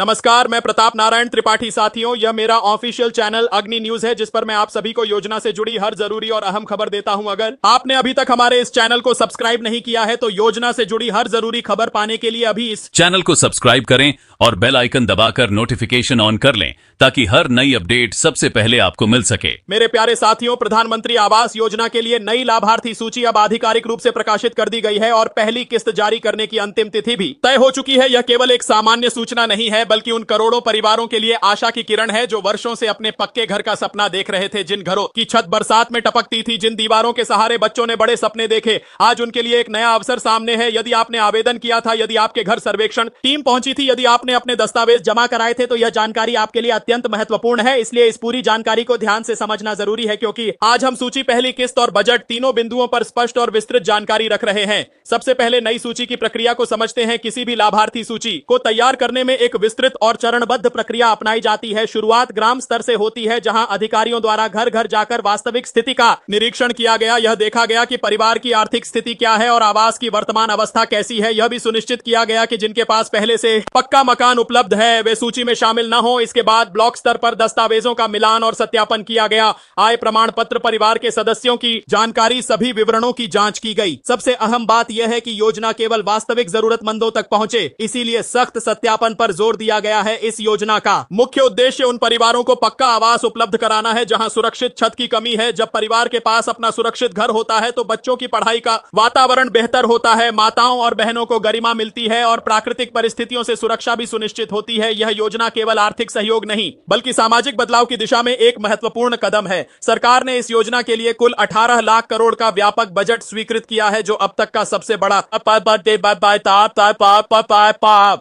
नमस्कार, मैं प्रताप नारायण त्रिपाठी। साथियों, यह मेरा ऑफिशियल चैनल अग्नि न्यूज है, जिस पर मैं आप सभी को योजना से जुड़ी हर जरूरी और अहम खबर देता हूं। अगर आपने अभी तक हमारे इस चैनल को सब्सक्राइब नहीं किया है तो योजना से जुड़ी हर जरूरी खबर पाने के लिए अभी इस चैनल को सब्सक्राइब करें और बेल आइकन दबाकर नोटिफिकेशन ऑन कर लें ताकि हर नई अपडेट सबसे पहले आपको मिल सके। मेरे प्यारे साथियों, प्रधानमंत्री आवास योजना के लिए नई लाभार्थी सूची अब आधिकारिक रूप से प्रकाशित कर दी गई है और पहली किस्त जारी करने की अंतिम तिथि भी तय हो चुकी है। यह केवल एक सामान्य सूचना नहीं है, बल्कि उन करोड़ों परिवारों के लिए आशा की किरण है जो वर्षों से अपने पक्के घर का सपना देख रहे थे, जिन घरों की छत बरसात में टपकती थी, जिन दीवारों के सहारे बच्चों ने बड़े सपने देखे। आज उनके लिए एक नया अवसर सामने है। यदि आपने आवेदन किया था, यदि आपके घर सर्वेक्षण टीम पहुंची थी, यदि आपने अपने दस्तावेज जमा कराए थे, तो यह जानकारी आपके लिए अत्यंत महत्वपूर्ण है। इसलिए इस पूरी जानकारी को ध्यान से समझना जरूरी है, क्योंकि आज हम सूची, पहली किस्त और बजट तीनों बिंदुओं पर स्पष्ट और विस्तृत जानकारी रख रहे हैं। सबसे पहले नई सूची की प्रक्रिया को समझते हैं। किसी भी लाभार्थी सूची को तैयार करने में एक विस्तृत और चरणबद्ध प्रक्रिया अपनाई जाती है। शुरुआत ग्राम स्तर से होती है, जहां अधिकारियों द्वारा घर घर जाकर वास्तविक स्थिति का निरीक्षण किया गया। यह देखा गया कि परिवार की आर्थिक स्थिति क्या है और आवास की वर्तमान अवस्था कैसी है। यह भी सुनिश्चित किया गया कि जिनके पास पहले से पक्का मकान उपलब्ध है वे सूची में शामिल न हो। इसके बाद ब्लॉक स्तर पर दस्तावेजों का मिलान और सत्यापन किया गया। आय प्रमाण पत्र, परिवार के सदस्यों की जानकारी, सभी विवरणों की जांच की गई। सबसे अहम बात यह है कि योजना केवल वास्तविक जरूरतमंदों तक पहुंचे, इसीलिए सख्त सत्यापन पर जोर दिया गया है। इस योजना का मुख्य उद्देश्य उन परिवारों को पक्का आवास उपलब्ध कराना है जहां सुरक्षित छत की कमी है। जब परिवार के पास अपना सुरक्षित घर होता है तो बच्चों की पढ़ाई का वातावरण बेहतर होता है, माताओं और बहनों को गरिमा मिलती है और प्राकृतिक परिस्थितियों से सुरक्षा भी सुनिश्चित होती है। यह योजना केवल आर्थिक सहयोग नहीं, बल्कि सामाजिक बदलाव की दिशा में एक महत्वपूर्ण कदम है। सरकार ने इस योजना के लिए कुल 18 लाख करोड़ का व्यापक बजट स्वीकृत किया है, जो अब तक का सबसे बड़ा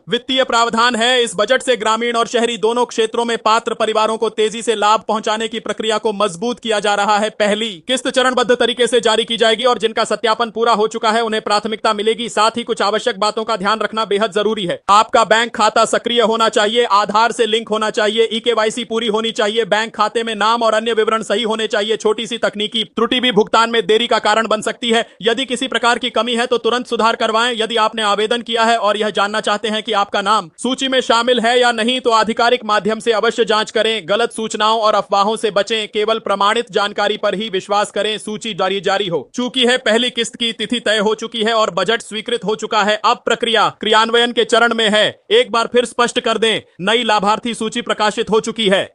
वित्तीय प्रावधान है। इस बजट से ग्रामीण और शहरी दोनों क्षेत्रों में पात्र परिवारों को तेजी से लाभ पहुंचाने की प्रक्रिया को मजबूत किया जा रहा है। पहली किस्त चरणबद्ध तरीके से जारी की जाएगी और जिनका सत्यापन पूरा हो चुका है उन्हें प्राथमिकता मिलेगी। साथ ही कुछ आवश्यक बातों का ध्यान रखना बेहद जरूरी है। आपका बैंक खाता सक्रिय होना चाहिए, आधार से लिंक होना चाहिए, ई-केवाईसी पूरी होनी चाहिए, बैंक खाते में नाम और अन्य विवरण सही होने चाहिए। छोटी सी तकनीकी त्रुटि भी भुगतान में देरी का कारण बन सकती है। यदि किसी प्रकार की कमी है तो तुरंत सुधार करवाएं। यदि आपने आवेदन किया है और यह जानना चाहते हैं कि आपका नाम सूची में शामिल है या नहीं, तो आधिकारिक माध्यम से अवश्य जांच करें। गलत सूचनाओं और अफवाहों से बचें, केवल प्रमाणित जानकारी पर ही विश्वास करें। सूची जारी हो चुकी है, पहली किस्त की तिथि तय हो चुकी है और बजट स्वीकृत हो चुका है। अब प्रक्रिया क्रियान्वयन के चरण में है। एक बार फिर स्पष्ट कर दें, नई लाभार्थी सूची प्रकाशित हो चुकी है।